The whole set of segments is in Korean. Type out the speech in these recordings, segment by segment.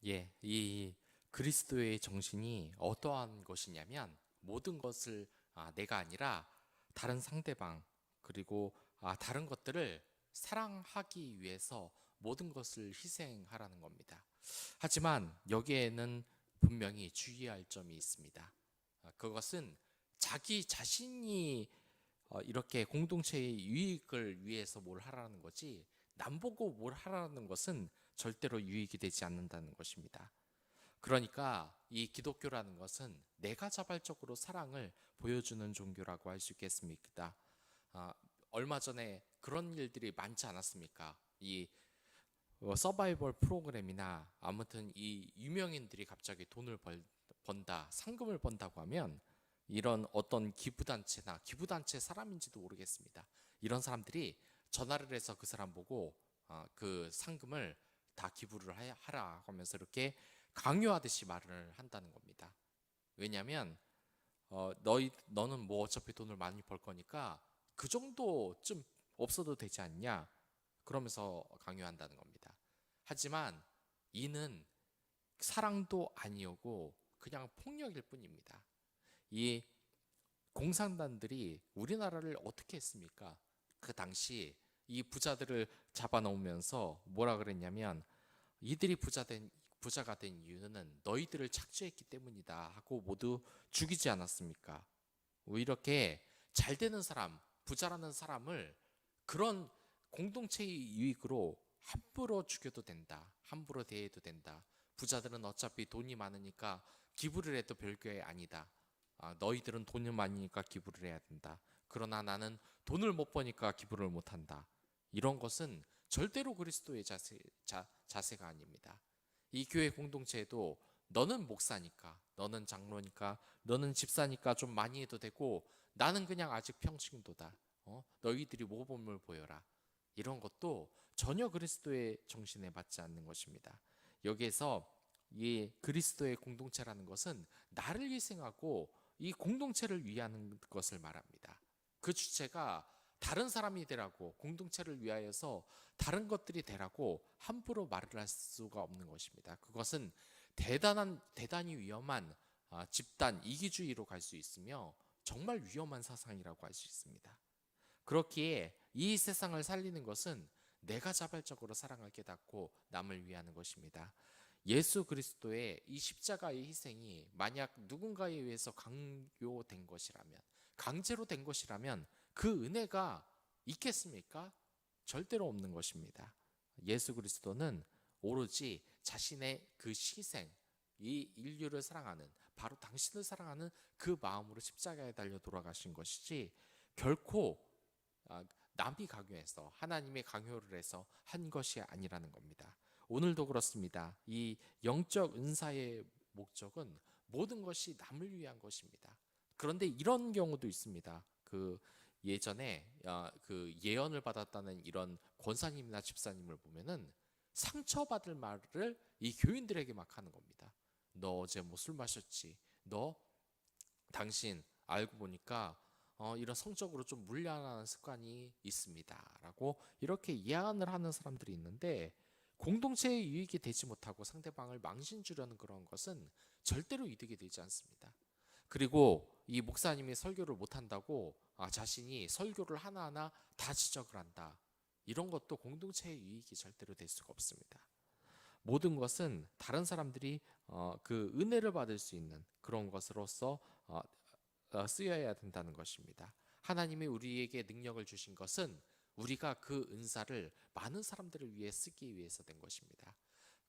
이 그리스도의 정신이 어떠한 것이냐면 모든 것을 내가 아니라 다른 상대방 그리고 다른 것들을 사랑하기 위해서 모든 것을 희생하라는 겁니다. 하지만 여기에는 분명히 주의할 점이 있습니다. 그것은 자기 자신이 이렇게 공동체의 유익을 위해서 뭘 하라는 거지, 남 보고 뭘 하라는 것은 절대로 유익이 되지 않는다는 것입니다. 그러니까 이 기독교라는 것은 내가 자발적으로 사랑을 보여주는 종교라고 할 수 있겠습니다. 아, 얼마 전에 그런 일들이 많지 않았습니까? 이 서바이벌 프로그램이나 아무튼 이 유명인들이 갑자기 번다, 상금을 번다고 하면 이런 어떤 기부단체나 기부단체 사람인지도 모르겠습니다. 이런 사람들이 전화를 해서 그 사람 보고 그 상금을 다 기부를 하라 하면서 이렇게 강요하듯이 말을 한다는 겁니다. 왜냐하면 너는 뭐 어차피 돈을 많이 벌 거니까 그 정도쯤 없어도 되지 않냐? 그러면서 강요한다는 겁니다. 하지만 이는 사랑도 아니오고 그냥 폭력일 뿐입니다. 이 공산당들이 우리나라를 어떻게 했습니까? 그 당시 이 부자들을 잡아놓으면서 뭐라 그랬냐면, 이들이 부자가 된 이유는 너희들을 착취했기 때문이다 하고 모두 죽이지 않았습니까? 이렇게 잘 되는 사람, 부자라는 사람을 그런 공동체의 유익으로 함부로 죽여도 된다, 함부로 대해도 된다. 부자들은 어차피 돈이 많으니까 기부를 해도 별게 아니다. 너희들은 돈이 많으니까 기부를 해야 된다. 그러나 나는 돈을 못 버니까 기부를 못 한다. 이런 것은 절대로 그리스도의 자세가 아닙니다. 이 교회 공동체에도 너는 목사니까, 너는 장로니까, 너는 집사니까 좀 많이 해도 되고 나는 그냥 아직 평신도다. 너희들이 모범을 보여라. 이런 것도 전혀 그리스도의 정신에 맞지 않는 것입니다. 여기에서 이 그리스도의 공동체라는 것은 나를 희생하고 이 공동체를 위하는 것을 말합니다. 그 주체가 다른 사람이 되라고, 공동체를 위하여서 다른 것들이 되라고 함부로 말을 할 수가 없는 것입니다. 그것은 대단히 위험한 집단 이기주의로 갈 수 있으며 정말 위험한 사상이라고 할 수 있습니다. 그렇기에 이 세상을 살리는 것은 내가 자발적으로 사랑을 깨닫고 남을 위하는 것입니다. 예수 그리스도의 이 십자가의 희생이 만약 누군가에 의해서 강요된 것이라면, 강제로 된 것이라면 그 은혜가 있겠습니까? 절대로 없는 것입니다. 예수 그리스도는 오로지 자신의 그 희생, 이 인류를 사랑하는, 바로 당신을 사랑하는 그 마음으로 십자가에 달려 돌아가신 것이지, 결코 남이 강요해서, 하나님의 강요를 해서 한 것이 아니라는 겁니다. 오늘도 그렇습니다. 이 영적 은사의 목적은 모든 것이 남을 위한 것입니다. 그런데 이런 경우도 있습니다. 그 예전에 그 예언을 받았다는 이런 권사님이나 집사님을 보면은 상처받을 말을 이 교인들에게 막 하는 겁니다. 너 어제 뭐 술 마셨지? 너 당신 알고 보니까 이런 성적으로 좀 문란하는 습관이 있습니다. 라고 이렇게 예언을 하는 사람들이 있는데, 공동체의 유익이 되지 못하고 상대방을 망신 주려는 그런 것은 절대로 이득이 되지 않습니다. 그리고 이 목사님이 설교를 못한다고 자신이 설교를 하나하나 다 지적을 한다. 이런 것도 공동체의 유익이 절대로 될 수가 없습니다. 모든 것은 다른 사람들이 그 은혜를 받을 수 있는 그런 것으로서 쓰여야 된다는 것입니다. 하나님이 우리에게 능력을 주신 것은 우리가 그 은사를 많은 사람들을 위해 쓰기 위해서 된 것입니다.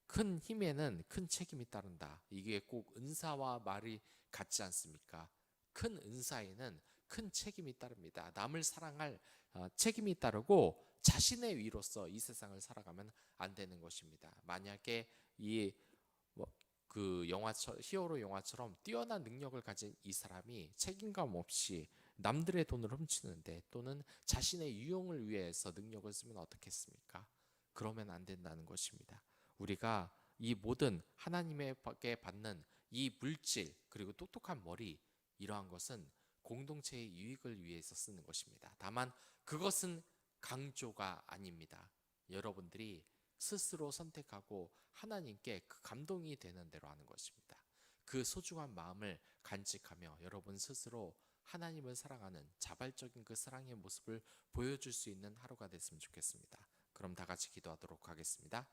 큰 힘에는 큰 책임이 따른다. 이게 꼭 은사와 말이 같지 않습니까? 큰 은사에는 큰 책임이 따릅니다. 남을 사랑할 책임이 따르고 자신의 위로서 이 세상을 살아가면 안 되는 것입니다. 만약에 그 히어로 영화처럼 뛰어난 능력을 가진 이 사람이 책임감 없이 남들의 돈을 훔치는데, 또는 자신의 유용을 위해서 능력을 쓰면 어떻겠습니까? 그러면 안 된다는 것입니다. 우리가 이 모든 하나님에게 받는 이 물질 그리고 똑똑한 머리, 이러한 것은 공동체의 유익을 위해서 쓰는 것입니다. 다만 그것은 강조가 아닙니다. 여러분들이 스스로 선택하고 하나님께 그 감동이 되는 대로 하는 것입니다. 그 소중한 마음을 간직하며 여러분 스스로 하나님을 사랑하는 자발적인 그 사랑의 모습을 보여줄 수 있는 하루가 됐으면 좋겠습니다. 그럼 다 같이 기도하도록 하겠습니다.